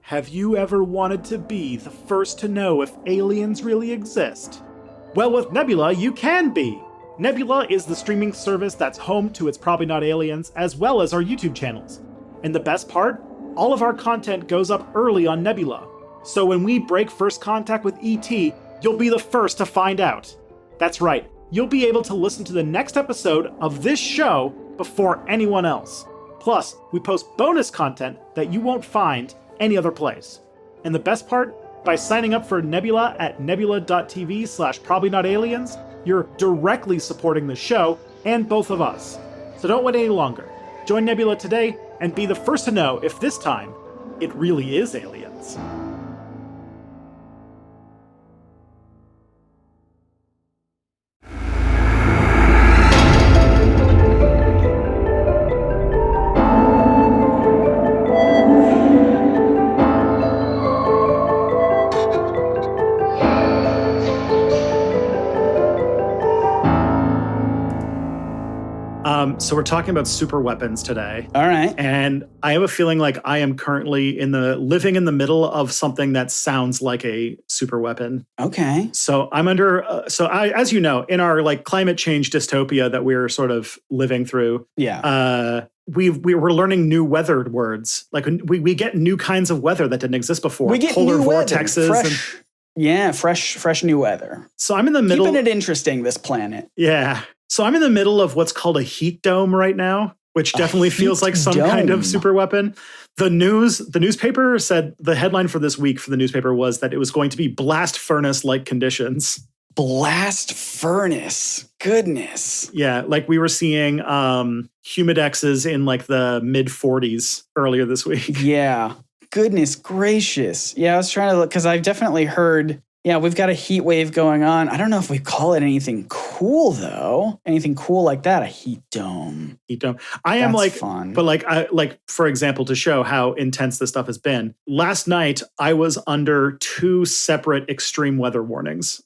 Have you ever wanted to be the first to know if aliens really exist? Well, with Nebula, you can be! Nebula is the streaming service that's home to It's Probably Not Aliens, as well as our YouTube channels. And the best part? All of our content goes up early on Nebula. So when we break first contact with ET, you'll be the first to find out. That's right, you'll be able to listen to the next episode of this show before anyone else. Plus, we post bonus content that you won't find any other place. And the best part? By signing up for Nebula at nebula.tv/probablynotaliens, you're directly supporting the show and both of us. So don't wait any longer. Join Nebula today and be the first to know if this time it really is aliens. So we're talking about super weapons today. All right. And I have a feeling like I am currently living in the middle of something that sounds like a super weapon. Okay. So I'm under, as you know, in our like climate change dystopia that we're sort of living through. Yeah. We're learning new weather words. Like we get new kinds of weather that didn't exist before. We get polar new vortexes. Fresh new weather. So I'm in the middle. Keeping it interesting, this planet. Yeah. So I'm in the middle of what's called a heat dome right now, which definitely feels like some kind of super weapon. The newspaper said the headline for this week for the newspaper was that it was going to be blast furnace-like conditions. Blast furnace. Goodness. Yeah, like we were seeing humidexes in like the mid 40s earlier this week. Yeah. Goodness gracious. Yeah, I was trying to look because I've definitely heard. Yeah, we've got a heat wave going on. I don't know if we call it anything cool, though. Anything cool like that, a heat dome. Heat dome. I am That's like, fun. But for example, to show how intense this stuff has been, last night I was under 2 separate extreme weather warnings.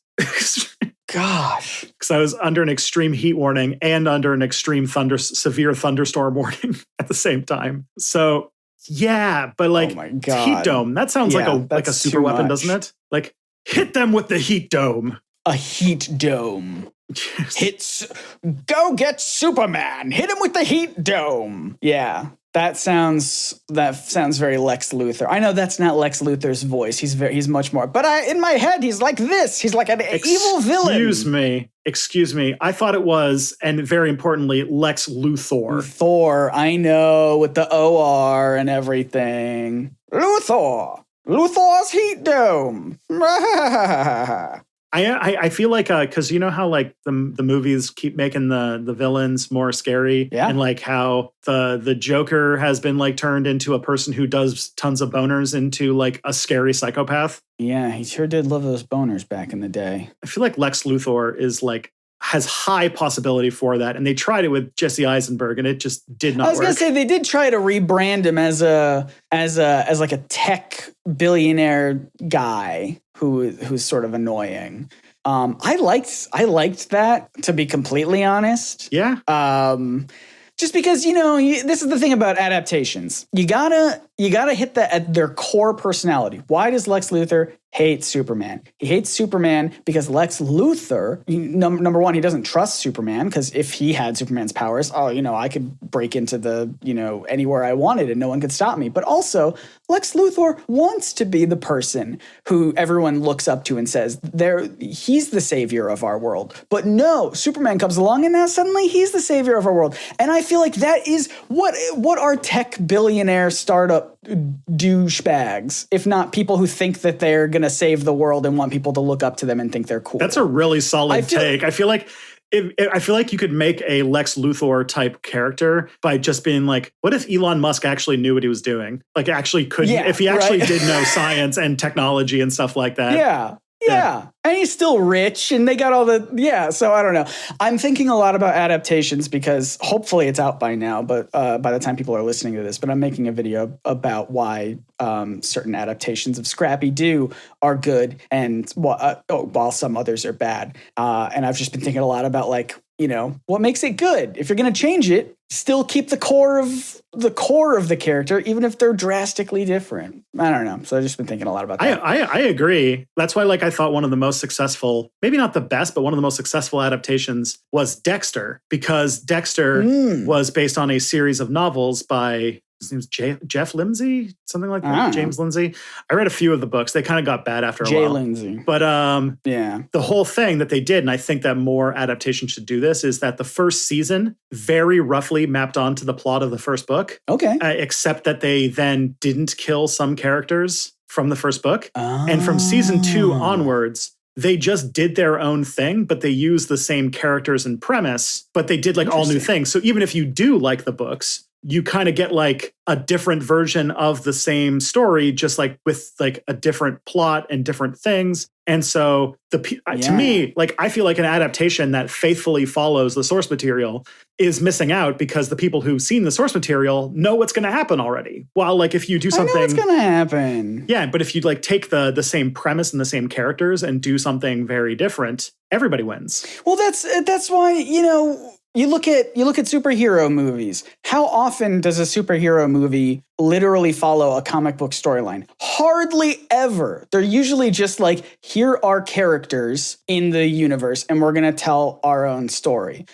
Gosh. Because I was under an extreme heat warning and under an extreme severe thunderstorm warning at the same time. So, yeah, but like, oh my God. Heat dome, that sounds like a super weapon, doesn't it? Like, hit them with the heat dome. A heat dome. Yes. Go get Superman. Hit him with the heat dome. Yeah. That sounds very Lex Luthor. I know that's not Lex Luthor's voice. He's much more. But in my head, he's like this. He's like an evil villain. Excuse me. I thought it was, and very importantly, Lex Luthor. Thor. I know, with the OR and everything. Luthor's heat dome. I feel like because you know how like the movies keep making the villains more scary, yeah, and like how the Joker has been like turned into a person who does tons of boners into like a scary psychopath. Yeah, he sure did love those boners back in the day. I feel like Lex Luthor is like has high possibility for that, and they tried it with Jesse Eisenberg, and it just did not work. I was gonna say they did try to rebrand him as like a tech billionaire guy who's sort of annoying. I liked that, to be completely honest. Yeah. Just because, this is the thing about adaptations. You gotta hit that at their core personality. Why does Lex Luthor hate Superman? He hates Superman because Lex Luthor, number one, he doesn't trust Superman, because if he had Superman's powers, I could break into anywhere I wanted and no one could stop me. But also, Lex Luthor wants to be the person who everyone looks up to and says, he's the savior of our world. But no, Superman comes along and now suddenly he's the savior of our world. And I feel like that is what our tech billionaire startup douchebags, if not people who think that they're going to save the world and want people to look up to them and think they're cool. That's a really solid take. I feel like you could make a Lex Luthor type character by just being like, what if Elon Musk actually knew what he was doing? Like actually could, if he actually did know science and technology and stuff like that. Yeah. And he's still rich and they got all so I don't know. I'm thinking a lot about adaptations because hopefully it's out by now, but by the time people are listening to this, but I'm making a video about why certain adaptations of Scrappy-Doo are good and while some others are bad. And I've just been thinking a lot about like what makes it good? If you're going to change it, still keep the core of the character, even if they're drastically different. I don't know. So I've just been thinking a lot about that. I agree. That's why, I thought one of the most successful, maybe not the best, but one of the most successful adaptations was Dexter, because Dexter was based on a series of novels by, his name's Jeff Lindsay, something like that. James Lindsay. I read a few of the books. They kind of got bad after a while. Lindsay. But the whole thing that they did, and I think that more adaptations should do this, is that the first season very roughly mapped onto the plot of the first book. Okay. Except that they then didn't kill some characters from the first book. And from season 2 onwards, they just did their own thing, but they used the same characters and premise, but they did all new things. So even if you do like the books, you kind of get a different version of the same story, just with a different plot and different things. And so to me, I feel like an adaptation that faithfully follows the source material is missing out, because the people who've seen the source material know what's going to happen already. While if you do something, I know what's going to happen. Yeah, but if you take the same premise and the same characters and do something very different, everybody wins. Well, that's why, you look at superhero movies. How often does a superhero movie literally follow a comic book storyline? Hardly ever. They're usually just here are characters in the universe, and we're going to tell our own story.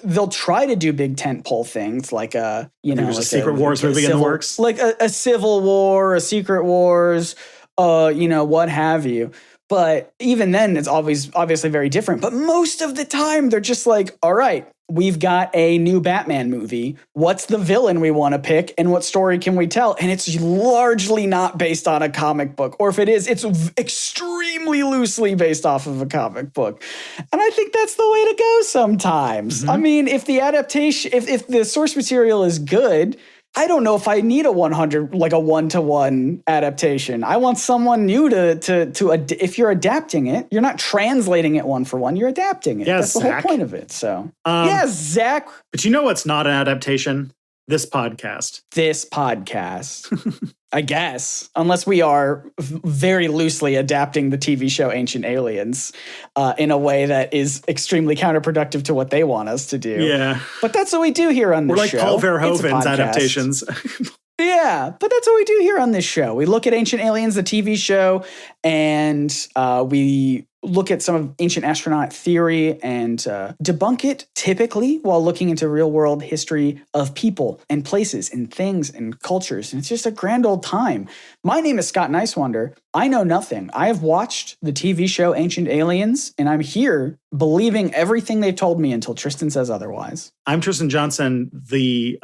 They'll try to do big tentpole things, there's a Secret Wars movie in the works, a Civil War, a Secret Wars, what have you. But even then, it's obviously very different. But most of the time, they're just all right, we've got a new Batman movie. What's the villain we want to pick, and what story can we tell? And it's largely not based on a comic book. Or if it is, it's extremely loosely based off of a comic book. And I think that's the way to go sometimes. Mm-hmm. I mean, if the adaptation, if the source material is good, I don't know if I need a 1-to-1 adaptation. I want someone new to if you're adapting it, you're not translating it 1-for-1, you're adapting it. Yeah, that's the whole point of it. So, yeah, Zach. But you know what's not an adaptation? This podcast. I guess, unless we are very loosely adapting the TV show Ancient Aliens in a way that is extremely counterproductive to what they want us to do. Yeah. But that's what we do here on this show. We're Paul Verhoeven's adaptations. Yeah, but that's what we do here on this show. We look at Ancient Aliens, the TV show, and we look at some of ancient astronaut theory and debunk it, typically while looking into real-world history of people and places and things and cultures. And it's just a grand old time. My name is Scott Nicewander. I know nothing. I have watched the TV show Ancient Aliens, and I'm here believing everything they've told me until Tristan says otherwise. I'm Tristan Johnson, the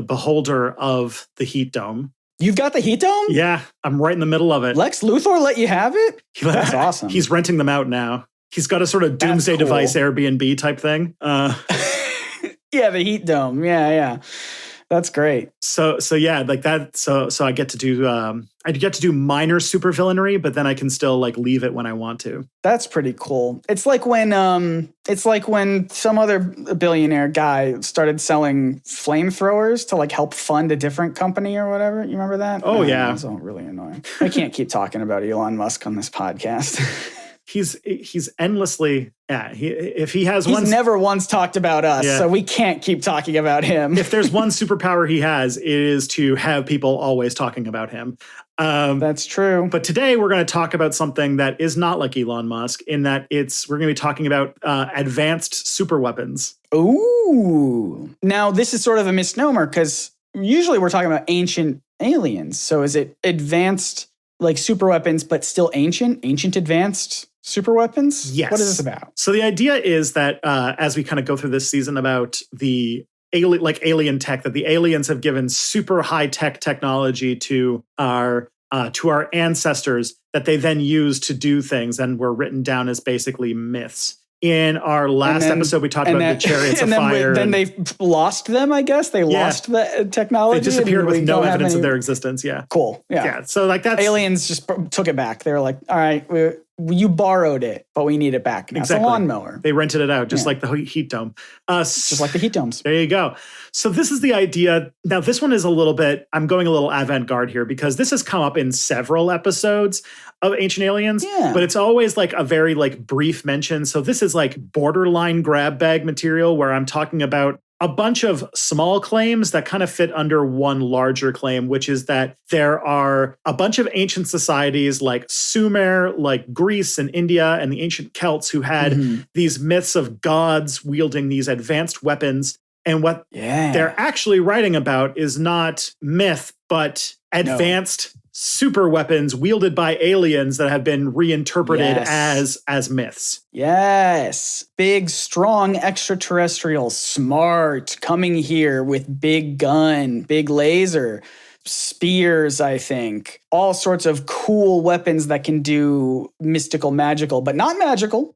beholder of the Heat Dome. You've got the Heat Dome? Yeah, I'm right in the middle of it. Lex Luthor let you have it? That's awesome. He's renting them out now. He's got a sort of doomsday device Airbnb type thing. Yeah, the Heat Dome. Yeah. That's great. So yeah, that. So I get to do minor supervillainy, but then I can still leave it when I want to. That's pretty cool. It's like when some other billionaire guy started selling flamethrowers to help fund a different company or whatever. You remember that? Oh yeah, that's all really annoying. I can't keep talking about Elon Musk on this podcast. He's endlessly he's never once talked about us, so we can't keep talking about him. If there's one superpower he has, it is to have people always talking about him. That's true. But today we're going to talk about something that is not like Elon Musk, in that we're going to be talking about advanced super weapons. Ooh. Now this is sort of a misnomer, because usually we're talking about ancient aliens. So is it advanced super weapons, but still ancient advanced super weapons? Yes. What is this about? So the idea is that as we kind of go through this season about the alien tech, that the aliens have given super high tech technology to our ancestors that they then use to do things and were written down as basically myths. In our last episode, we talked about the chariots of fire. Then they lost them, I guess. They lost the technology. They disappeared with no evidence of their existence, yeah. Cool, yeah. Yeah, so that's... Aliens just took it back. They were like, all right, you borrowed it, but we need it back. Now Exactly. it's a lawnmower. They rented it out, just like the heat dome. Just like the heat domes. There you go. So this is the idea. Now, this one is a little bit, I'm going a little avant-garde here because this has come up in several episodes of Ancient Aliens, but it's always like a very like brief mention. So this is like borderline grab bag material where I'm talking about a bunch of small claims that kind of fit under one larger claim, which is that there are a bunch of ancient societies like Sumer, like Greece and India and the ancient Celts who had these myths of gods wielding these advanced weapons. And what they're actually writing about is not myth, but advanced super weapons wielded by aliens that have been reinterpreted as myths. Yes. Big, strong extraterrestrials, smart, coming here with big gun, big laser, spears, I think. All sorts of cool weapons that can do mystical, magical, but not magical,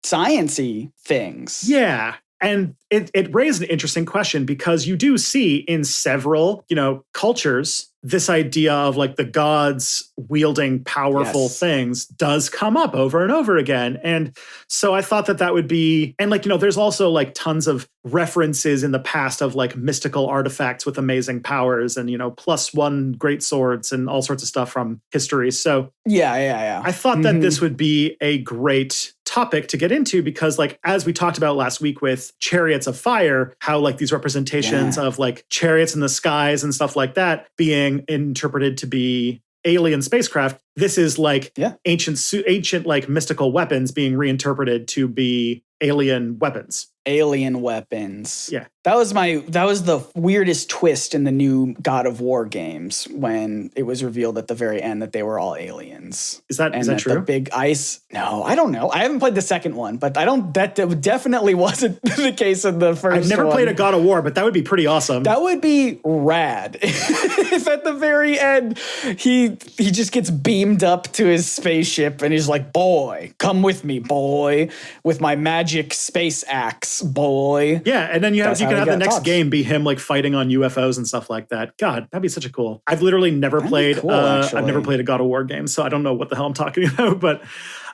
science-y things. Yeah. And it raised an interesting question because you do see in several, cultures, this idea of like the gods wielding powerful things does come up over and over again. And so I thought that would be, and like, there's also like tons of references in the past of like mystical artifacts with amazing powers and, +1 great swords and all sorts of stuff from history. So I thought that this would be a great topic to get into because like, as we talked about last week with Chariots of Fire, how like these representations of like chariots in the skies and stuff like that being interpreted to be alien spacecraft. This is like ancient like mystical weapons being reinterpreted to be alien weapons. Alien weapons. Yeah. That was the weirdest twist in the new God of War games when it was revealed at the very end that they were all aliens. Is that true? The big ice. No, I don't know. I haven't played the second one, but that definitely wasn't the case in the first one. I've never played a God of War, but that would be pretty awesome. That would be rad. If at the very end he just gets beamed up to his spaceship and he's like, "Boy, come with me, boy, with my magic space axe, boy." Yeah, and then you can have the next game be him like fighting on UFOs and stuff like that. God, that'd be such a cool. I've literally never played. I've never played a God of War game, so I don't know what the hell I'm talking about. But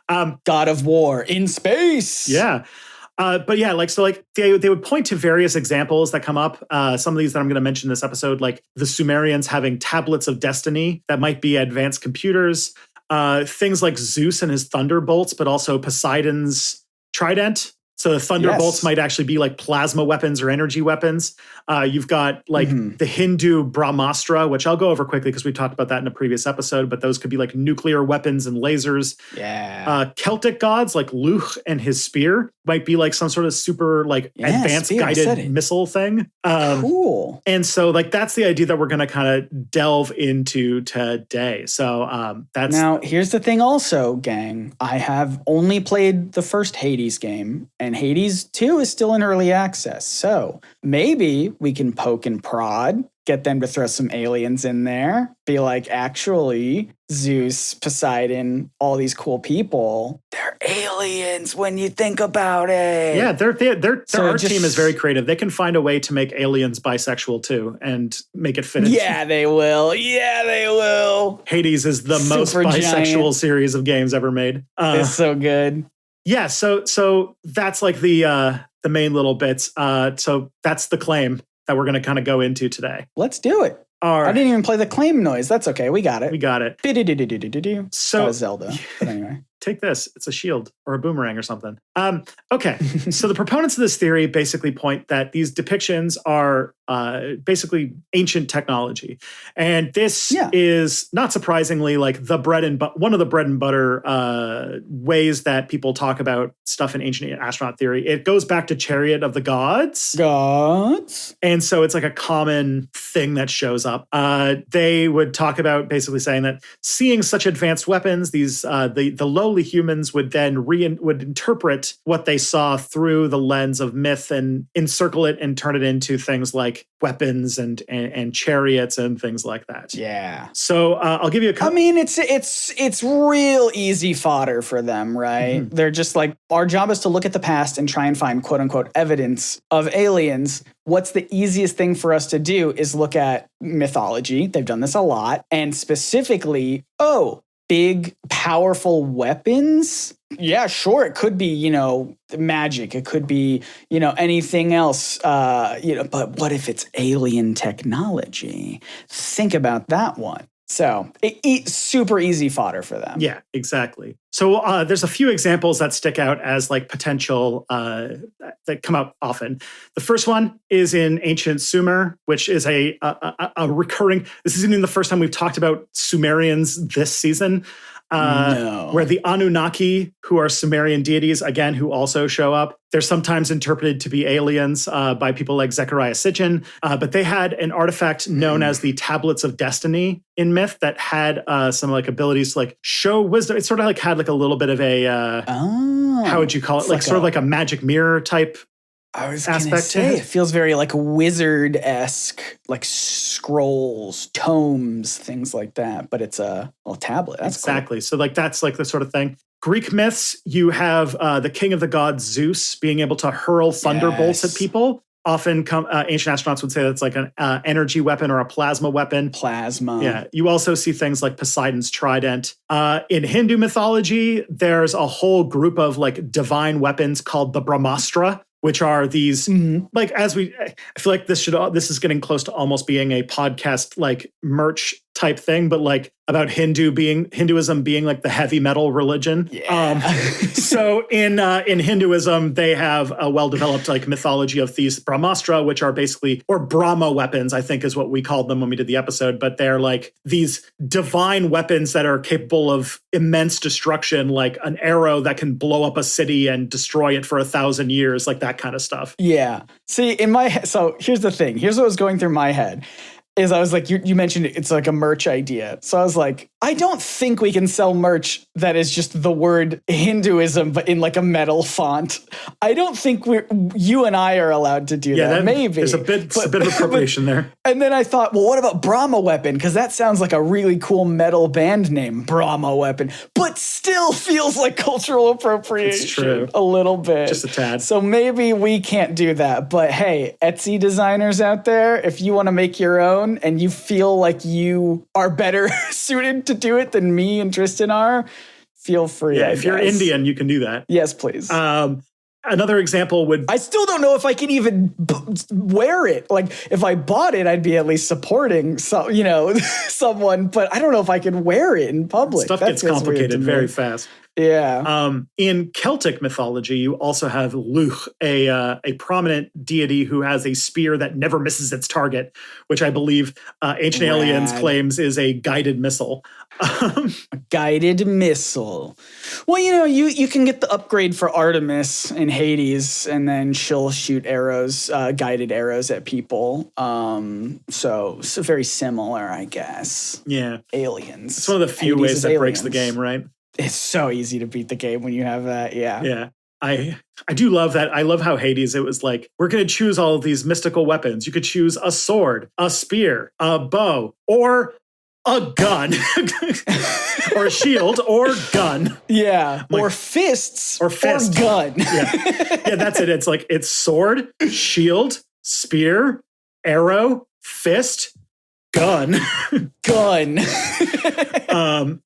God of War in space. Yeah. But yeah, they would point to various examples that come up. Some of these that I'm going to mention in this episode, like the Sumerians having tablets of destiny that might be advanced computers. Things like Zeus and his thunderbolts, but also Poseidon's trident. So the thunderbolts might actually be like plasma weapons or energy weapons. You've got like the Hindu Brahmastra, which I'll go over quickly because we talked about that in a previous episode, but those could be like nuclear weapons and lasers. Yeah. Celtic gods like Luch and his spear might be like some sort of super like advanced guided missile thing. Cool. And so like that's the idea that we're going to kind of delve into today. So that's... Now, here's the thing also, gang. I have only played the first Hades game, and Hades 2 is still in early access. So maybe we can poke and prod, get them to throw some aliens in there, be like, actually, Zeus, Poseidon, all these cool people, they're aliens when you think about it. Yeah, their art team is very creative. They can find a way to make aliens bisexual too and make it fit into. Yeah, they will. Yeah, they will. Hades is the most bisexual series of games ever made. It's so good. Yeah, so that's like the main little bits. So that's the claim that we're going to kind of go into today. Let's do it. I didn't even play the claim noise. That's okay. We got it. So that was Zelda. But anyway. Take this. It's a shield or a boomerang or something. Okay. So the proponents of this theory basically point that these depictions are basically ancient technology. And this is not surprisingly like one of the bread and butter ways that people talk about stuff in ancient astronaut theory. It goes back to Chariot of the Gods. And so it's like a common thing that shows up. They would talk about basically saying that seeing such advanced weapons, these the lowly humans would then would interpret what they saw through the lens of myth and encircle it and turn it into things like weapons and chariots and things like that. Yeah. So I'll give you a couple. I mean, it's real easy fodder for them, right? Mm-hmm. They're just like, our job is to look at the past and try and find quote unquote evidence of aliens. What's the easiest thing for us to do is look at mythology. They've done this a lot. And specifically, big, powerful weapons, yeah, sure, it could be, magic. It could be, anything else. But what if it's alien technology? Think about that one. So super easy fodder for them. Yeah, exactly. So there's a few examples that stick out as like potential that come up often. The first one is in ancient Sumer, which is a recurring. This isn't even the first time we've talked about Sumerians this season. No. Where the Anunnaki, who are Sumerian deities, again, who also show up, they're sometimes interpreted to be aliens by people like Zechariah Sitchin, but they had an artifact known as the Tablets of Destiny in myth that had some like abilities to like show wisdom. It sort of like had like a little bit of a, how would you call it? Like sort of like a magic mirror type. I was going to say, it feels very like wizard-esque, like scrolls, tomes, things like that. But it's a little tablet. That's exactly. Cool. So like that's like the sort of thing. Greek myths, you have the king of the gods, Zeus, being able to hurl thunderbolts at people. Often ancient astronauts would say that's like an energy weapon or a plasma weapon. Plasma. Yeah. You also see things like Poseidon's trident. In Hindu mythology, there's a whole group of like divine weapons called the Brahmastra, which are these like I feel like this is getting close to almost being a podcast like merch type thing, but like about Hinduism being like the heavy metal religion. Yeah. So in Hinduism, they have a well-developed like mythology of these Brahmastra, which are basically, or Brahma weapons, I think is what we called them when we did the episode, but they're like these divine weapons that are capable of immense destruction, like an arrow that can blow up a city and destroy it for 1,000 years, like that kind of stuff. Yeah. See, in my head, so here's the thing. Here's what was going through my head. Is I was like, you mentioned it's like a merch idea. So I was like, I don't think we can sell merch that is just the word Hinduism, but in like a metal font. I don't think you and I are allowed to do that. Maybe. There's a bit of appropriation there. And then I thought, well, what about Brahma Weapon? Because that sounds like a really cool metal band name, Brahma Weapon, but still feels like cultural appropriation. It's true. A little bit. Just a tad. So maybe we can't do that. But hey, Etsy designers out there, if you want to make your own, and you feel like you are better suited to do it than me and Tristan are, feel free. Yeah, if you're Indian, you can do that. Yes, please. Another example would... I still don't know if I can even wear it. Like, if I bought it, I'd be at least supporting someone, but I don't know if I can wear it in public. Stuff gets complicated very fast. Yeah. In Celtic mythology, you also have Luch, a prominent deity who has a spear that never misses its target, which I believe Ancient Aliens claims is a guided missile. A guided missile. Well, you can get the upgrade for Artemis in Hades, and then she'll shoot arrows, guided arrows at people. So very similar, I guess. Yeah. Aliens. It's one of the few ways that breaks the game, right? It's so easy to beat the game when you have that. Yeah. Yeah. I do love that. I love how Hades, it was like, we're going to choose all of these mystical weapons. You could choose a sword, a spear, a bow, or a gun, or a shield, or gun. Yeah. Like, or fists, or gun. Yeah, that's it. It's like, it's sword, shield, spear, arrow, fist, gun.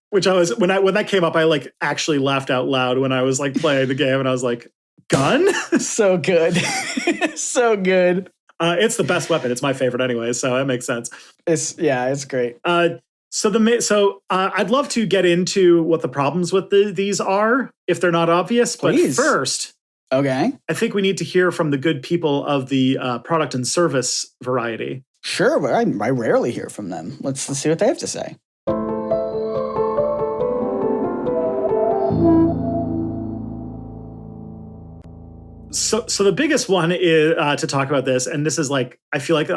Which I was, when that came up, I like actually laughed out loud when I was like playing the game, and I was like, gun? So good. So good. It's the best weapon. It's my favorite anyway, so that makes sense. It's great. So I'd love to get into what the problems with these are, if they're not obvious. Please. But first, okay, I think we need to hear from the good people of the product and service variety. Sure, but I rarely hear from them. Let's see what they have to say. So the biggest one is to talk about this, and this is like, I feel like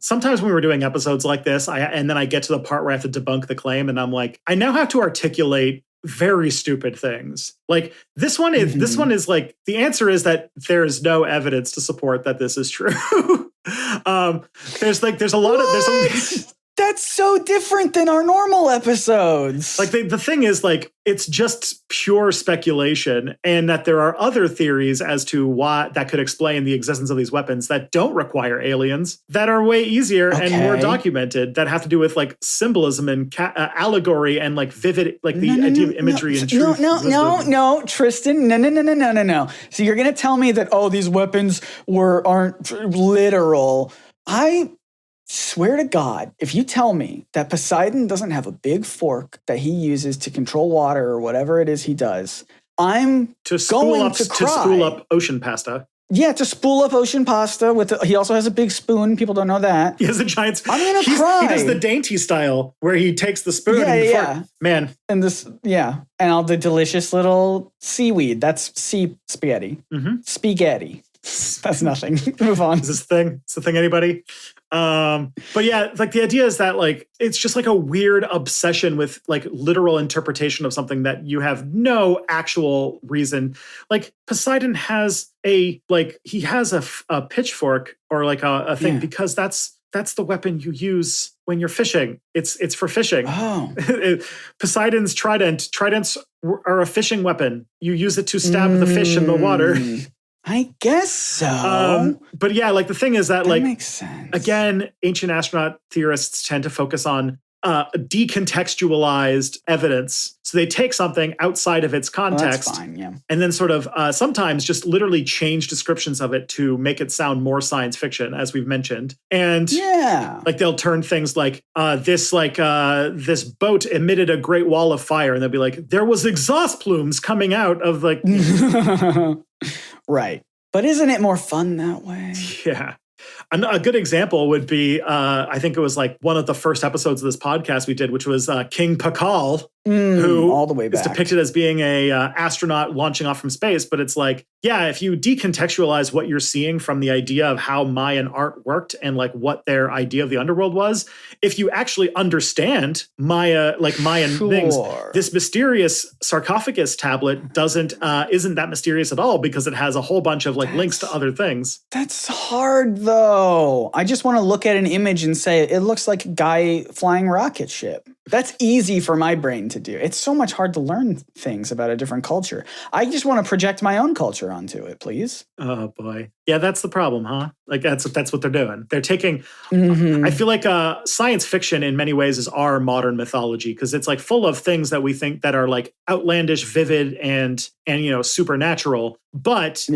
sometimes when we were doing episodes like this, and then I get to the part where I have to debunk the claim, and I'm like, I now have to articulate very stupid things. Like this one is like, the answer is that there is no evidence to support that this is true. There's a lot of That's so different than our normal episodes. Like the thing is, like, it's just pure speculation, and that there are other theories as to why that could explain the existence of these weapons that don't require aliens, that are way easier and more documented, that have to do with like symbolism and allegory and like vivid, like the idea of imagery and truth. No, Tristan, no. So you're gonna tell me that these weapons aren't literal? I swear to God, if you tell me that Poseidon doesn't have a big fork that he uses to control water or whatever it is he does, I'm to spool up ocean pasta. Yeah, to spool up ocean pasta. He also has a big spoon. People don't know that. He has a giant spoon. I'm going to cry. He does the dainty style where he takes the spoon and man. And and all the delicious little seaweed. That's sea spaghetti. Mm-hmm. Spaghetti. That's nothing. Move on. Is this a thing? It's a thing, anybody? But yeah, like the idea is that like it's just like a weird obsession with like literal interpretation of something that you have no actual reason. Like Poseidon has he has a pitchfork or like a thing because that's the weapon you use when you're fishing. It's for fishing. Oh. Poseidon's trident. Tridents are a fishing weapon. You use it to stab the fish in the water. I guess so. But yeah, like the thing is that like, makes sense. Again, ancient astronaut theorists tend to focus on decontextualized evidence. So they take something outside of its context that's fine, yeah. and then sort of sometimes just literally change descriptions of it to make it sound more science fiction, as we've mentioned. And like they'll turn things like this boat emitted a great wall of fire, and they'll be like, there was exhaust plumes coming out of like Right. But isn't it more fun that way? Yeah. A good example would be, I think it was like one of the first episodes of this podcast we did, which was King Pakal, who all the way back is depicted as being a astronaut launching off from space. But it's like, yeah, if you decontextualize what you're seeing from the idea of how Mayan art worked and like what their idea of the underworld was, if you actually understand Mayan things, this mysterious sarcophagus tablet isn't that mysterious at all, because it has a whole bunch of like links to other things. That's hard though. I just want to look at an image and say it looks like a guy flying rocket ship. That's easy for my brain to do. It's so much hard to learn things about a different culture. I just want to project my own culture onto it, please. Oh boy. Yeah, that's the problem, huh? Like that's what they're doing. They're taking I feel like science fiction in many ways is our modern mythology, because it's like full of things that we think that are like outlandish, vivid, and supernatural, but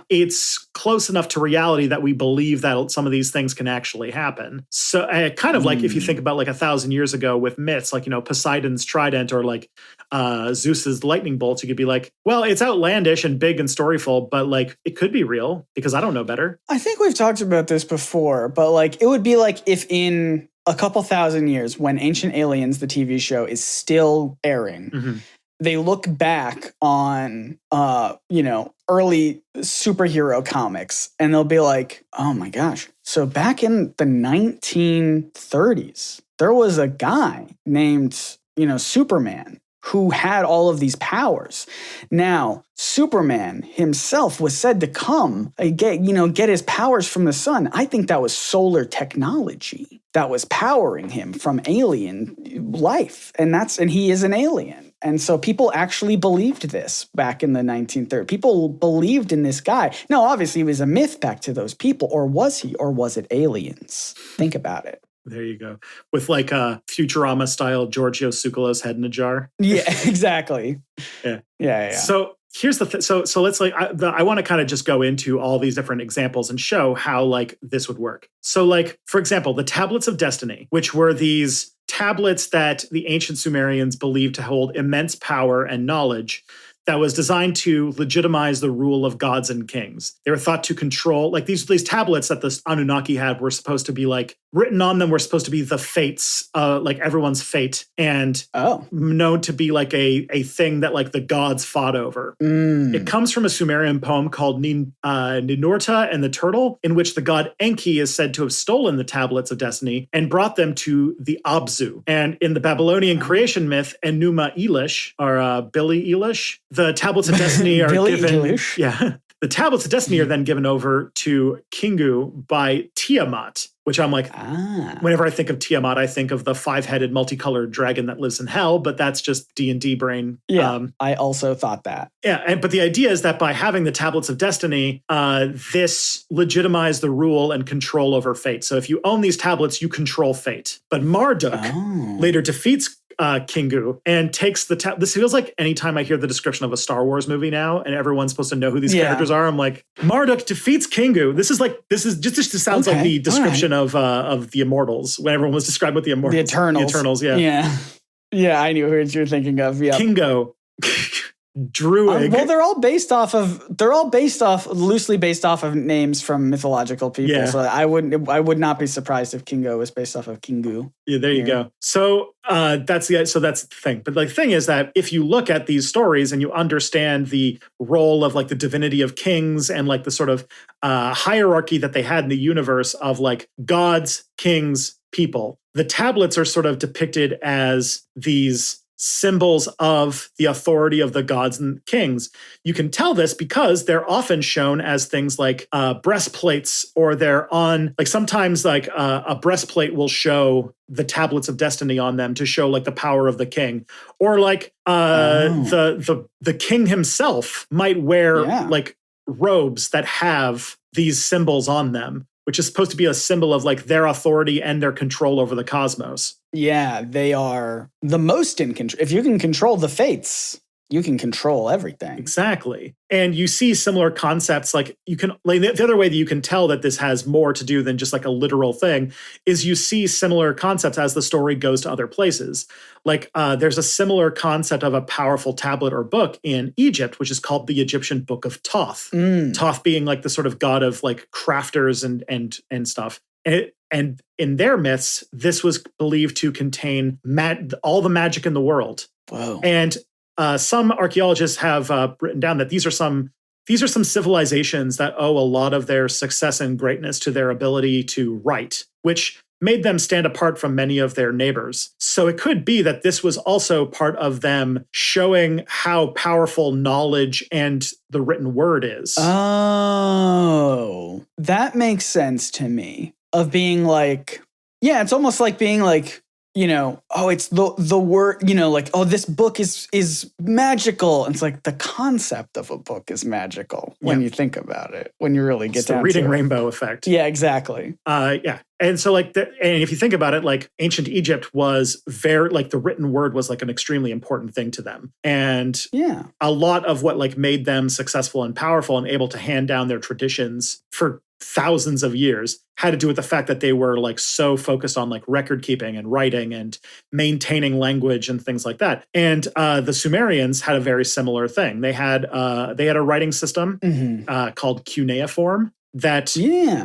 it's close enough to reality that we believe that some of these things can actually happen. So kind of like if you think about like 1,000 years ago with myths, like, Poseidon's trident or like Zeus's lightning bolts, you could be like, well, it's outlandish and big and storyful, but like it could be real because I don't know better. I think we've talked about this before, but like it would be like if in a couple thousand years, when Ancient Aliens, the TV show, is still airing, they look back on, early superhero comics, and they'll be like, oh my gosh. So back in the 1930s, there was a guy named, Superman, who had all of these powers. Now, Superman himself was said to come get his powers from the sun. I think that was solar technology that was powering him from alien life. And he is an alien. And so people actually believed this back in the 1930s. People believed in this guy. Now, obviously, it was a myth back to those people. Or was he? Or was it aliens? Think about it. There you go. With like a Futurama style Giorgio Tsoukalos head in a jar. Yeah, exactly. Yeah. So here's the thing. So let's I want to kind of just go into all these different examples and show how like this would work. So like, for example, the tablets of destiny, which were these tablets that the ancient Sumerians believed to hold immense power and knowledge, that was designed to legitimize the rule of gods and kings. They were thought to control, like these tablets that the Anunnaki had were supposed to be like, written on them were supposed to be the fates, like everyone's fate, and known to be like a thing that like the gods fought over. It comes from a Sumerian poem called Ninurta and the Turtle, in which the god Enki is said to have stolen the tablets of destiny and brought them to the Abzu. And in the Babylonian creation myth, Enuma Elish, or Billy Elish, the tablets of destiny are Billy given. Elish? Yeah. The tablets of destiny are then given over to Kingu by Tiamat, which I'm like, whenever I think of Tiamat, I think of the 5-headed multicolored dragon that lives in hell, but that's just D&D brain. Yeah, I also thought that. Yeah, but the idea is that by having the tablets of destiny, this legitimized the rule and control over fate. So if you own these tablets, you control fate. But Marduk later defeats Kingu and takes the this feels like anytime I hear the description of a Star Wars movie now and everyone's supposed to know who these characters are, I'm like, Marduk defeats Kingu. This just sounds like the description of the Immortals when everyone was described with the Immortals. The Eternals. Yeah, I knew who you're thinking of. Yeah. Kingo. Druid. Well, they're all loosely based off of names from mythological people. Yeah. So I would not be surprised if Kingo was based off of Kingu. Yeah, there you go. So that's the thing. But the thing is that if you look at these stories and you understand the role of like the divinity of kings and like the sort of hierarchy that they had in the universe of like gods, kings, people, the tablets are sort of depicted as these symbols of the authority of the gods and kings. You can tell this because they're often shown as things like breastplates, or they're on, like sometimes like a breastplate will show the tablets of destiny on them to show like the power of the king, or like the king himself might wear like robes that have these symbols on them, which is supposed to be a symbol of like their authority and their control over the cosmos. Yeah, they are the most in control. If you can control the fates, you can control everything. Exactly. And you see similar concepts, like you can, like the other way that you can tell that this has more to do than just like a literal thing is you see similar concepts as the story goes to other places. Like there's a similar concept of a powerful tablet or book in Egypt, which is called the Egyptian Book of Thoth. Thoth being like the sort of god of like crafters and stuff. And in their myths, this was believed to contain all the magic in the world. Whoa. And some archaeologists have written down that these are some civilizations that owe a lot of their success and greatness to their ability to write, which made them stand apart from many of their neighbors. So it could be that this was also part of them showing how powerful knowledge and the written word is. Oh, that makes sense to me. Of being like, yeah, it's almost like being like, you know, oh, it's the word, you know, like, oh, this book is magical. And it's like the concept of a book is magical when you think about it, when you really get down to it. It's the reading rainbow effect. Yeah, exactly. Yeah. And so like, and if you think about it, like ancient Egypt was very, like the written word was like an extremely important thing to them. And a lot of what like made them successful and powerful and able to hand down their traditions for thousands of years had to do with the fact that they were like so focused on like record keeping and writing and maintaining language and things like that. And the Sumerians had a very similar thing. They had a writing system called cuneiform that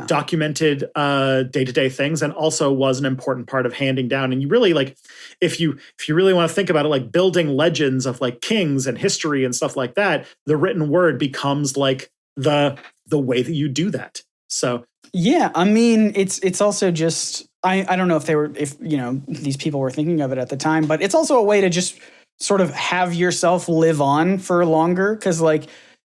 documented day-to-day things and also was an important part of handing down. And you really like, if you really want to think about it, like building legends of like kings and history and stuff like that, the written word becomes like the way that you do that. So yeah, I mean, it's also just I don't know if you know these people were thinking of it at the time, but it's also a way to just sort of have yourself live on for longer, because like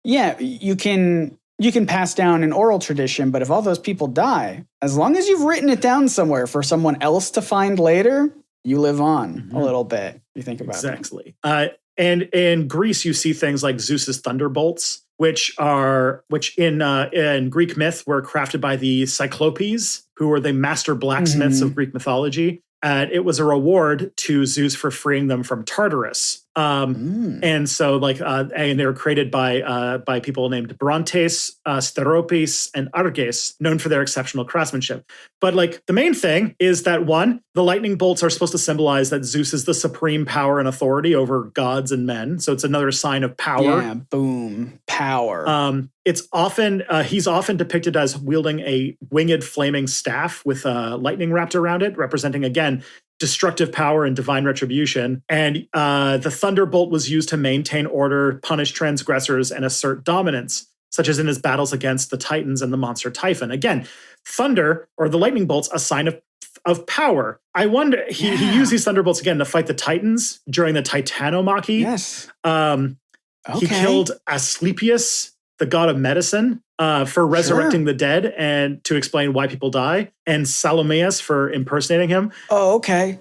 you can pass down an oral tradition, but if all those people die, as long as you've written it down somewhere for someone else to find later, you live on a little bit. You think about it. Exactly. And in Greece, you see things like Zeus's thunderbolts, which in Greek myth were crafted by the Cyclopes, who were the master blacksmiths of Greek mythology. It was a reward to Zeus for freeing them from Tartarus. And so like, and they were created by people named Brontes, Steropes, and Arges, known for their exceptional craftsmanship. But like the main thing is that one, the lightning bolts are supposed to symbolize that Zeus is the supreme power and authority over gods and men. So it's another sign of power. Yeah, boom, power. It's often, he's often depicted as wielding a winged flaming staff with lightning wrapped around it, representing again, destructive power and divine retribution. And the thunderbolt was used to maintain order, punish transgressors, and assert dominance, such as in his battles against the Titans and the monster Typhon. Again, thunder, or the lightning bolts, a sign of power. I wonder, he used these thunderbolts again to fight the Titans during the Titanomachy. Yes. He killed Asclepius, the god of medicine for resurrecting the dead and to explain why people die, and Salomeus for impersonating him. Oh, okay.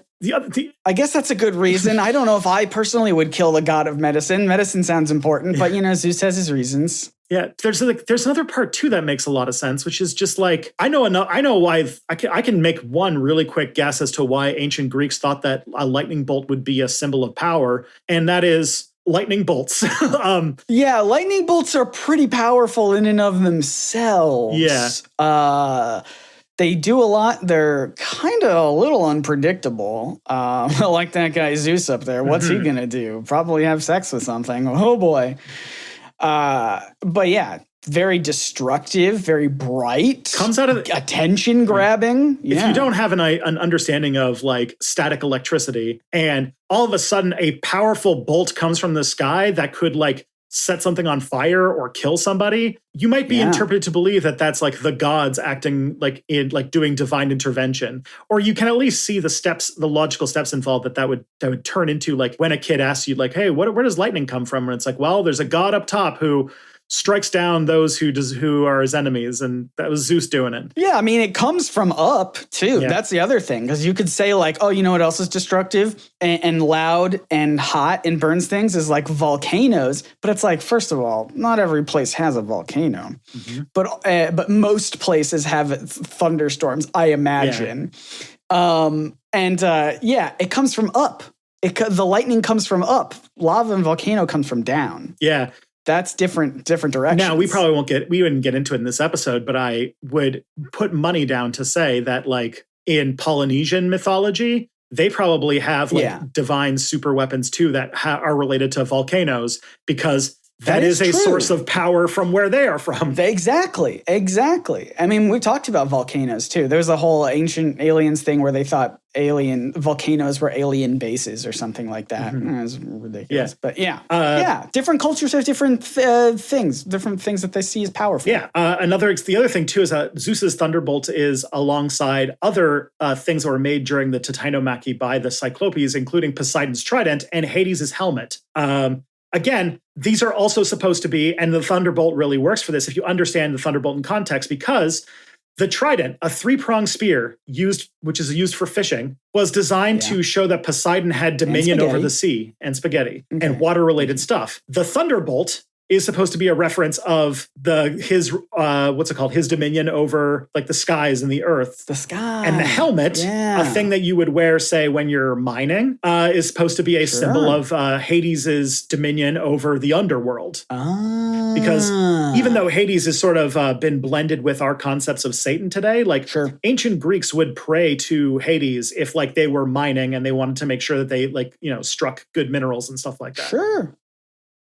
I guess that's a good reason. I don't know if I personally would kill the god of medicine. Medicine sounds important, but Zeus has his reasons. Yeah, there's another part too that makes a lot of sense, which is just like I know why I can make one really quick guess as to why ancient Greeks thought that a lightning bolt would be a symbol of power, and that is lightning bolts. Yeah, lightning bolts are pretty powerful in and of themselves. Yeah. They do a lot. They're kind of a little unpredictable. Like that guy Zeus up there. What's he going to do? Probably have sex with something. Oh, boy. But yeah, very destructive, very bright. Comes out of attention grabbing. If you don't have an understanding of like static electricity and all of a sudden a powerful bolt comes from the sky that could like set something on fire or kill somebody, you might be interpreted to believe that that's like the gods acting like in like doing divine intervention. Or you can at least see the logical steps involved that would turn into like when a kid asks you like, hey, where does lightning come from? And it's like, well, there's a god up top who strikes down those who are his enemies, and that was Zeus doing it. Yeah, I mean, it comes from up, too. Yeah. That's the other thing, because you could say, like, oh, you know what else is destructive and loud and hot and burns things is, like, volcanoes. But it's like, first of all, not every place has a volcano. Mm-hmm. But most places have thunderstorms, I imagine. Yeah. It comes from up. The lightning comes from up. Lava and volcano comes from down. Yeah. That's different directions. Now, we wouldn't get into it in this episode, but I would put money down to say that like in Polynesian mythology, they probably have like divine super weapons too that are related to volcanoes, because that is a source of power from where they are from. Exactly. I mean, we talked about volcanoes too. There's a whole ancient aliens thing where they thought volcanoes were alien bases or something like that. Mm-hmm. It was ridiculous. Yeah. But different cultures have different things that they see as powerful. Yeah. The other thing too is Zeus's thunderbolt is alongside other things that were made during the Titanomachy by the Cyclopes, including Poseidon's trident and Hades' helmet. Again, these are also supposed to be, and the thunderbolt really works for this if you understand the thunderbolt in context, because the trident, a 3-pronged spear which is used for fishing, was designed to show that Poseidon had dominion over the sea and spaghetti and water-related stuff. The thunderbolt is supposed to be a reference of his dominion over like the skies and the earth. The sky. And the helmet, a thing that you would wear, say, when you're mining, is supposed to be a symbol of Hades' dominion over the underworld. Because even though Hades has sort of been blended with our concepts of Satan today, like ancient Greeks would pray to Hades if like they were mining and they wanted to make sure that they like, struck good minerals and stuff like that. Sure.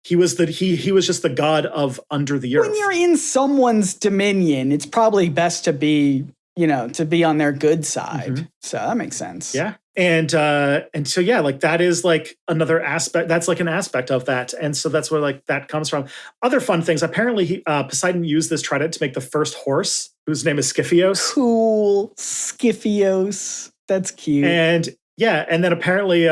He was just the god of under the earth. When you're in someone's dominion, it's probably best to be on their good side. Mm-hmm. So that makes sense. Yeah. And so, yeah, like that is like another aspect. That's like an aspect of that. And so that's where like that comes from. Other fun things. Apparently Poseidon used this trident to make the first horse, whose name is Scythios. Cool. Scythios. That's cute. And yeah. And then apparently,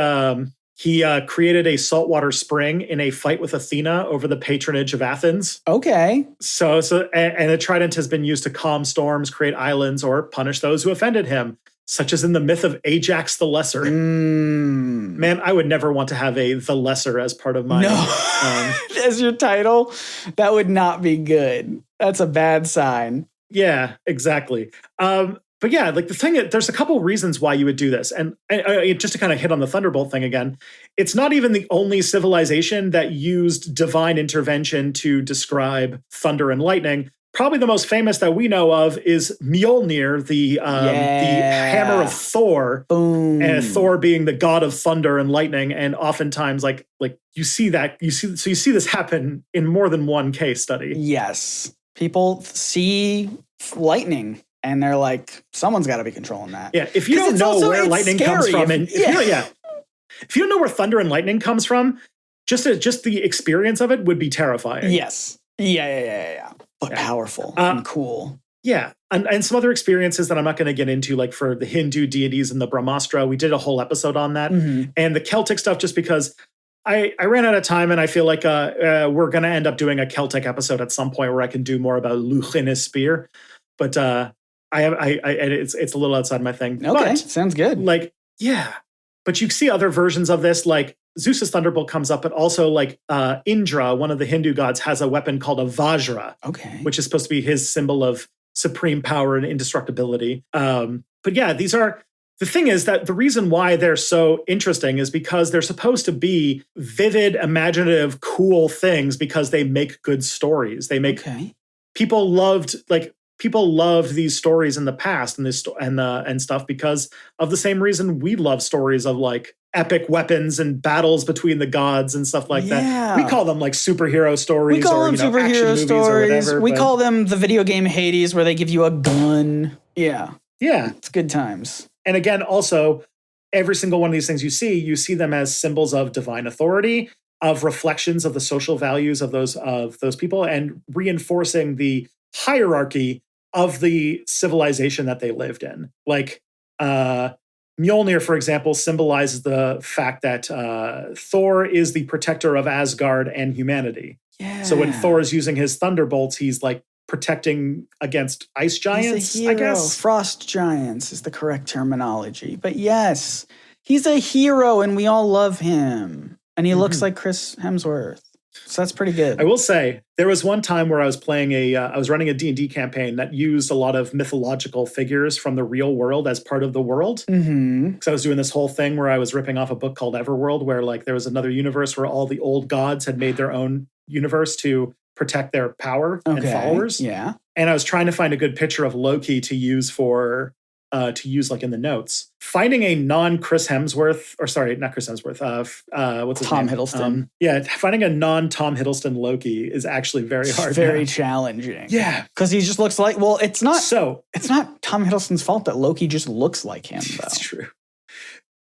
he created a saltwater spring in a fight with Athena over the patronage of Athens. Okay. So and the trident has been used to calm storms, create islands, or punish those who offended him, such as in the myth of Ajax the Lesser. Man, I would never want to have the Lesser as part of my... as your title? That would not be good. That's a bad sign. Yeah, exactly. But yeah, like the thing, there's a couple reasons why you would do this. And just to kind of hit on the Thunderbolt thing again, it's not even the only civilization that used divine intervention to describe thunder and lightning. Probably the most famous that we know of is Mjolnir, the hammer of Thor. Boom. And Thor being the god of thunder and lightning. And oftentimes like you see this happen in more than one case study. Yes. People see lightning. And they're like, someone's got to be controlling that. Yeah, if you don't know where lightning comes from, and if you don't know where thunder and lightning comes from, just the experience of it would be terrifying. Yes. Yeah. But powerful and cool. Yeah, and some other experiences that I'm not going to get into, like for the Hindu deities and the Brahmastra. We did a whole episode on that, and the Celtic stuff, just because I ran out of time, and I feel like we're going to end up doing a Celtic episode at some point where I can do more about Luchin's spear. But it's a little outside my thing. Okay, but, sounds good. Like, yeah. But you see other versions of this, like Zeus's thunderbolt comes up, but also like Indra, one of the Hindu gods, has a weapon called a Vajra, which is supposed to be his symbol of supreme power and indestructibility. But yeah, the thing is that the reason why they're so interesting is because they're supposed to be vivid, imaginative, cool things because they make good stories. They make people loved these stories in the past and stuff because of the same reason we love stories of like epic weapons and battles between the gods and stuff like that. We call them like superhero stories. We call them superhero stories. Whatever, we call them the video game Hades where they give you a gun. Yeah. It's good times. And again, also, every single one of these things you see them as symbols of divine authority, of reflections of the social values of those people, and reinforcing the hierarchy of the civilization that they lived in. Like Mjolnir, for example, symbolizes the fact that Thor is the protector of Asgard and humanity. Yeah. So when Thor is using his thunderbolts, he's like protecting against ice giants, he's a hero. I guess. Frost giants is the correct terminology. But yes, he's a hero and we all love him. And he looks like Chris Hemsworth. So that's pretty good. I will say, there was one time where I was playing I was running a D&D campaign that used a lot of mythological figures from the real world as part of the world. Because I was doing this whole thing where I was ripping off a book called Everworld, where like there was another universe where all the old gods had made their own universe to protect their power and followers. Yeah. And I was trying to find a good picture of Loki to use like in the notes. Finding a non-Chris Hemsworth, or sorry, not Chris Hemsworth, what's his name? Tom Hiddleston. Finding a non-Tom Hiddleston Loki is actually very hard. Very challenging. Yeah. Because he just looks like, well, it's not Tom Hiddleston's fault that Loki just looks like him, though. That's true.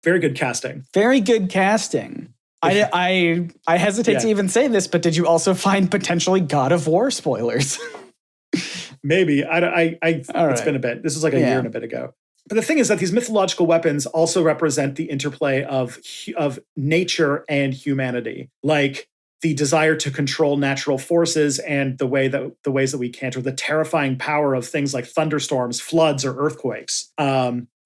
Very good casting. Very good casting. I hesitate to even say this, but did you also find potentially God of War spoilers? Maybe. It's been a bit. This was like a year and a bit ago. But the thing is that these mythological weapons also represent the interplay of nature and humanity. Like the desire to control natural forces and the ways that we can't, or the terrifying power of things like thunderstorms, floods, or earthquakes.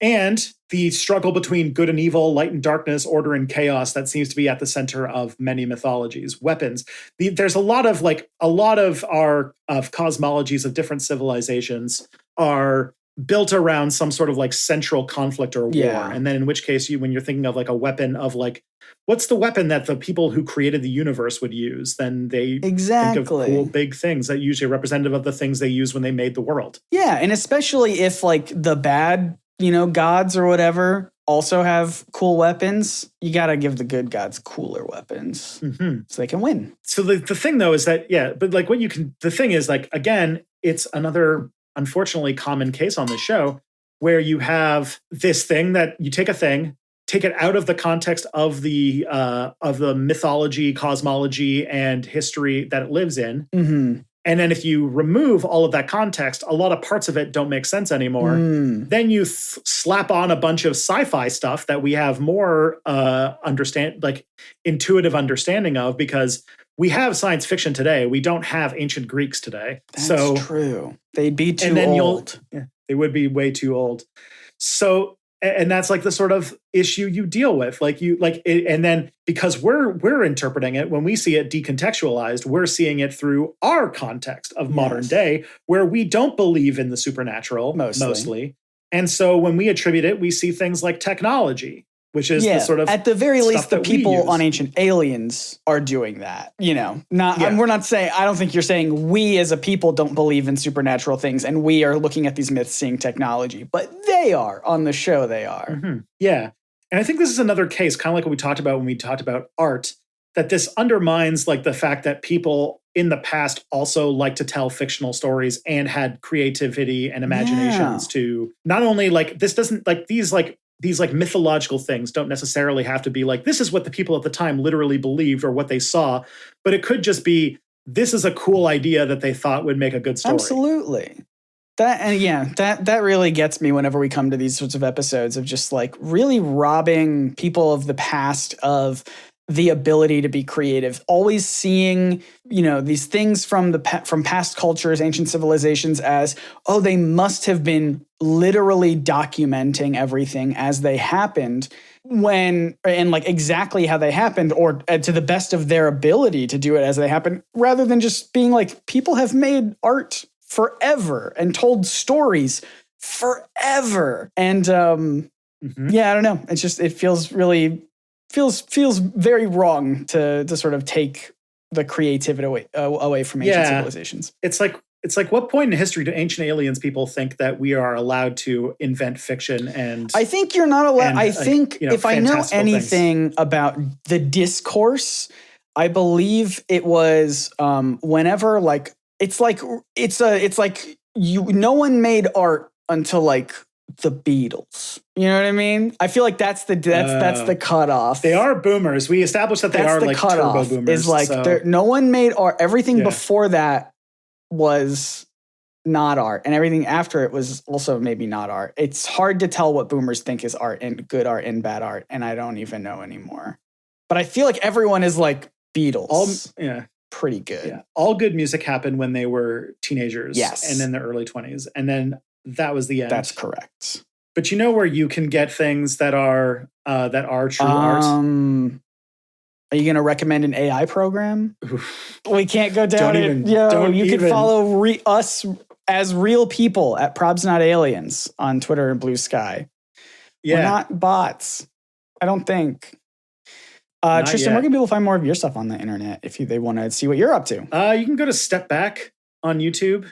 And the struggle between good and evil, light and darkness, order and chaos that seems to be at the center of many mythologies. Weapons. There's a lot of cosmologies of different civilizations are built around some sort of like central conflict or war. Yeah. And then in which case, when you're thinking of like a weapon of like, what's the weapon that the people who created the universe would use? Then they think of cool big things that usually are representative of the things they used when they made the world. Yeah, and especially if like the bad, gods or whatever also have cool weapons, you got to give the good gods cooler weapons so they can win. So the thing though is that, the thing is like, again, it's another unfortunately common case on the show where you have this thing that you take it out of the context of the mythology, cosmology, and history that it lives in. And then if you remove all of that context, a lot of parts of it don't make sense anymore. Then you slap on a bunch of sci-fi stuff that we have more intuitive understanding of, because we have science fiction today. We don't have ancient Greeks today. That's true. They'd be too old. They would be way too old. So, and that's like the sort of issue you deal with. And then because we're interpreting it, when we see it decontextualized, we're seeing it through our context of modern day, where we don't believe in the supernatural mostly. And so when we attribute it, we see things like technology, which is the sort of, at the very least, the people on Ancient Aliens are doing that. We're not saying, I don't think you're saying we as a people don't believe in supernatural things and we are looking at these myths seeing technology, but they are on the show. They are. Yeah. And I think this is another case, kind of like what we talked about when we talked about art, that this undermines like the fact that people in the past also like to tell fictional stories and had creativity and imaginations to not only like, this doesn't like these mythological things don't necessarily have to be like, this is what the people at the time literally believed or what they saw, but it could just be, this is a cool idea that they thought would make a good story. Absolutely. That really gets me whenever we come to these sorts of episodes of just like really robbing people of the past of the ability to be creative, always seeing, these things from from past cultures, ancient civilizations as, oh, they must have been literally documenting everything as they happened and like exactly how they happened, or to the best of their ability to do it as they happened, rather than just being like, people have made art forever and told stories forever. And I don't know. It's just, it feels very wrong to sort of take the creativity away from ancient civilizations. It's like what point in history do ancient aliens people think that we are allowed to invent fiction? And I think you're not allowed. I think if I know anything about the discourse, I believe it was whenever like no one made art until like the Beatles. You know what I mean? I feel like that's the cutoff. They are boomers. We established that they are like turbo boomers. Is like no one made art. Everything before that was not art, and everything after it was also maybe not art. It's hard to tell what boomers think is art and good art and bad art, and I don't even know anymore. But I feel like everyone is like Beatles. Pretty good. Yeah. All good music happened when they were teenagers. Yes. And in their early 20s. And then that was the end. That's correct. But you know where you can get things that are true art? Are you going to recommend an AI program? Oof. We can't go down it. You can follow us as real people at Probs Not Aliens on Twitter and Blue Sky. Yeah. We're not bots. I don't think. Tristan, where can people find more of your stuff on the internet if they want to see what you're up to? You can go to Step Back on YouTube,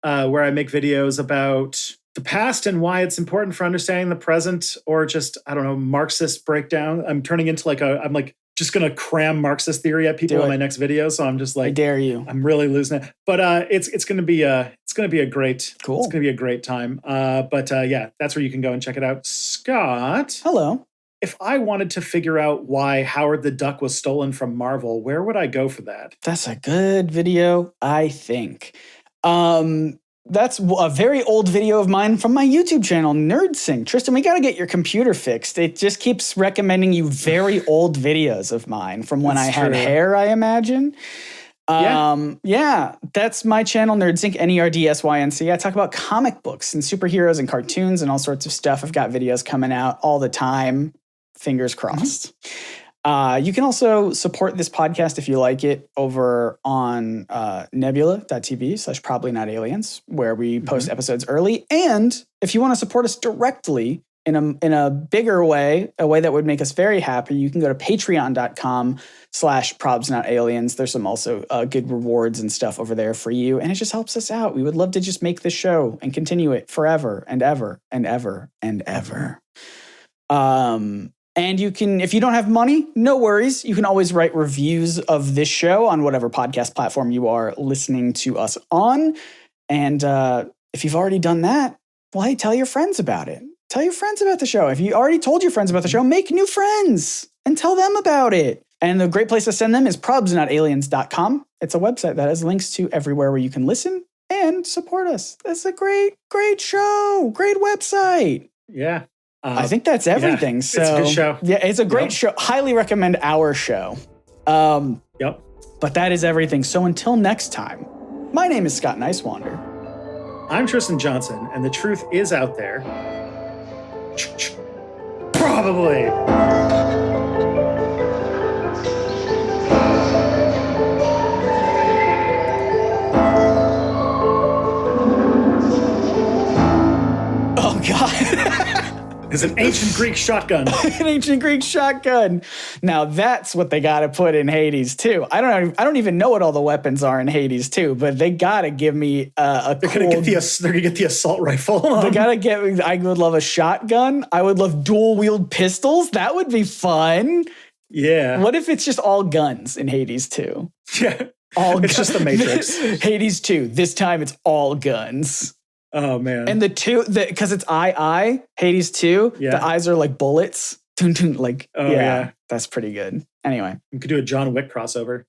where I make videos about the past and why it's important for understanding the present, or just, I don't know, Marxist breakdown. I'm turning into I'm just going to cram Marxist theory at people in my next video. So I'm just like, I dare you. I'm really losing it. But it's going to be a great, cool. It's going to be a great time. That's where you can go and check it out. Scott. Hello. If I wanted to figure out why Howard the Duck was stolen from Marvel, where would I go for that? That's a good video, I think. That's a very old video of mine from my YouTube channel, NerdSync. Tristan, we got to get your computer fixed. It just keeps recommending you very old videos of mine from when I had hair, I imagine. That's my channel, NerdSync, NERDSYNC. I talk about comic books and superheroes and cartoons and all sorts of stuff. I've got videos coming out all the time. Fingers crossed. Mm-hmm. You can also support this podcast if you like it over on nebula.tv/probablynotaliens, where we post episodes early. And if you want to support us directly in a bigger way, a way that would make us very happy, you can go to patreon.com/probsnotaliens. There's some also good rewards and stuff over there for you. And it just helps us out. We would love to just make this show and continue it forever and ever and ever and ever. And you can, if you don't have money, no worries. You can always write reviews of this show on whatever podcast platform you are listening to us on. And if you've already done that, well, hey, tell your friends about it. Tell your friends about the show. If you already told your friends about the show, make new friends and tell them about it. And the great place to send them is probsnotaliens.com. It's a website that has links to everywhere where you can listen and support us. That's a great, great show. Great website. Yeah. I think that's everything. Yeah, so, it's a good show. Yeah, it's a great show. Highly recommend our show. Yep. But that is everything. So until next time, my name is Scott Nicewander. I'm Tristan Johnson, and the truth is out there. Probably. Oh, God. It's an ancient Greek shotgun. An ancient Greek shotgun. Now that's what they got to put in Hades too. I don't even know what all the weapons are in Hades too, but they got to give me They're gonna get the assault rifle. They got to get. I would love a shotgun. I would love dual wield pistols. That would be fun. Yeah. What if it's just all guns in Hades 2? Yeah. It's just the Matrix. Hades 2. This time it's all guns. Oh, man. And because it's Hades 2, the eyes are like bullets. That's pretty good. Anyway. We could do a John Wick crossover.